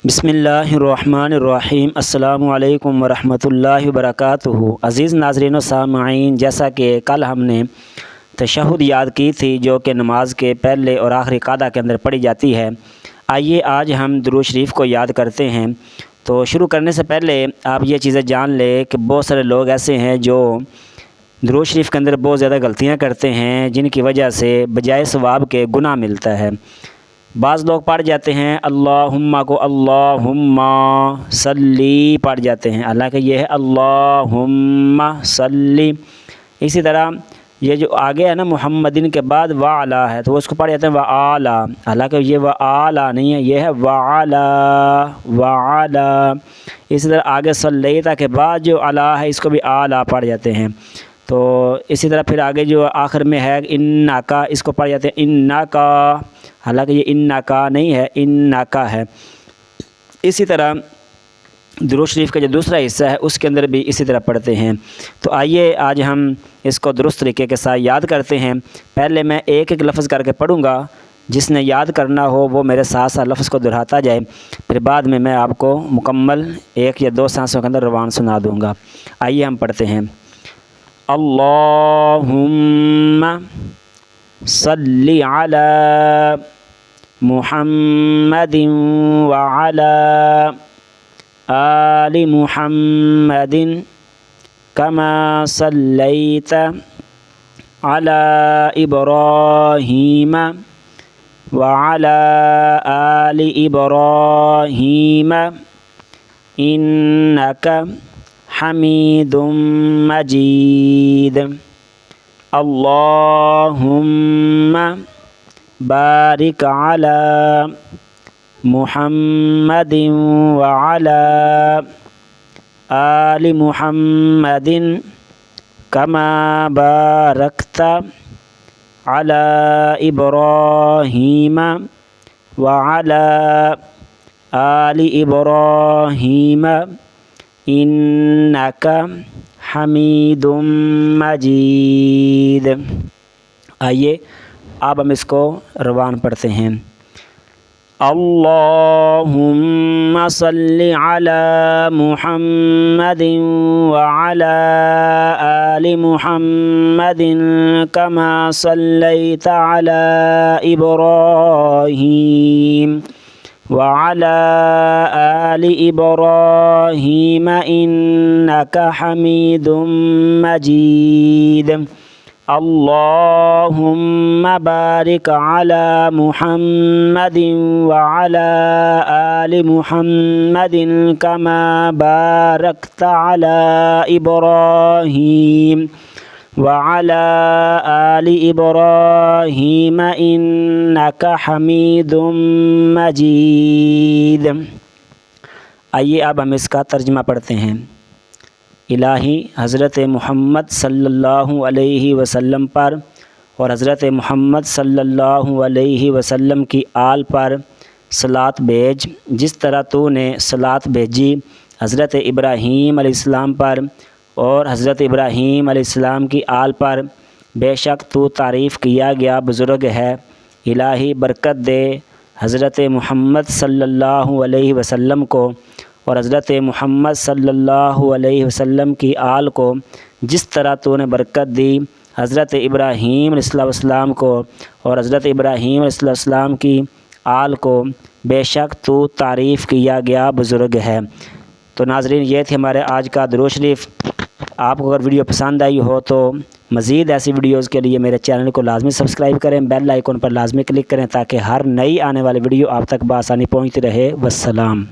بسم اللہ الرحمن الرحیم۔ السلام علیکم ورحمۃ اللہ وبرکاتہ۔ عزیز ناظرین و سامعین، جیسا کہ کل ہم نے تشہد یاد کی تھی جو کہ نماز کے پہلے اور آخری قعدہ کے اندر پڑھی جاتی ہے، آئیے آج ہم درود شریف کو یاد کرتے ہیں۔ تو شروع کرنے سے پہلے آپ یہ چیزیں جان لیں کہ بہت سارے لوگ ایسے ہیں جو درود شریف کے اندر بہت زیادہ غلطیاں کرتے ہیں، جن کی وجہ سے بجائے ثواب کے گناہ ملتا ہے۔ بعض لوگ پڑھ جاتے ہیں اللہم کو اللہم صلی پڑھ جاتے ہیں، حالانکہ یہ ہے اللہم صلی۔ اسی طرح یہ جو آگے ہے نا محمدن کے بعد وعلا ہے، تو وہ اس کو پڑھ جاتے ہیں وعلا، حالانکہ یہ وعلا نہیں ہے، یہ ہے وعلا وعلا۔ اسی طرح آگے صلیتا کے بعد جو علا ہے، اس کو بھی آلا پڑھ جاتے ہیں۔ تو اسی طرح پھر آگے جو آخر میں ہے انکا، اس کو پڑھ جاتے ہیں انکا، حالانکہ یہ انکا نہیں ہے، انکا ہے۔ اسی طرح درود شریف کا جو دوسرا حصہ ہے اس کے اندر بھی اسی طرح پڑھتے ہیں۔ تو آئیے آج ہم اس کو درست طریقے کے ساتھ یاد کرتے ہیں۔ پہلے میں ایک ایک لفظ کر کے پڑھوں گا، جس نے یاد کرنا ہو وہ میرے ساتھ ساتھ لفظ کو دہراتا جائے، پھر بعد میں آپ کو مکمل 1 یا 2 سانسوں کے اندر روان سنا دوں گا۔ آئیے ہم پڑھتے ہیں۔ اللہم صلی علی محمد وعلی آل محمد کما صلیت علی ابراہیم وعلی آل ابراہیم انک حمید مجید۔ اللہم بارک علی محمد وعلی آل محمد کما بارکت علی ابراہیم وعلی آل ابراہیم انک حمید مجید۔ آئیے اب ہم اس کو روان پڑھتے ہیں۔ اللہم صلی علی محمد وعلی آل محمد کما صلیت علی ابراہیم وعلی آل ابراہیم انک حمید مجید۔ اللہم بارک علی محمد وعلی آل محمد کما بارکت علی ابراہیم وعلی آل ابراہیم انک حمید مجید۔ آئیے اب ہم اس کا ترجمہ پڑھتے ہیں۔ الہی حضرت محمد صلی اللہ علیہ وسلم پر اور حضرت محمد صلی اللہ علیہ وسلم کی آل پر صلاۃ بھیج، جس طرح تو نے صلاۃ بھیجی حضرت ابراہیم علیہ السلام پر اور حضرت ابراہیم علیہ السلام کی آل پر، بے شک تو تعریف کیا گیا بزرگ ہے۔ الہی برکت دے حضرت محمد صلی اللہ علیہ وسلم کو اور حضرت محمد صلی اللہ علیہ وسلم کی آل کو، جس طرح تو نے برکت دی حضرت ابراہیم علیہ السلام کو اور حضرت ابراہیم علیہ السلام کی آل کو، بے شک تو تعریف کیا گیا بزرگ ہے۔ تو ناظرین، یہ تھی ہمارے آج کا درود شریف۔ آپ کو اگر ویڈیو پسند آئی ہو تو مزید ایسی ویڈیوز کے لیے میرے چینل کو لازمی سبسکرائب کریں، بیل آئیکن پر لازمی کلک کریں تاکہ ہر نئی آنے والی ویڈیو آپ تک بآسانی پہنچتی رہے۔ والسلام۔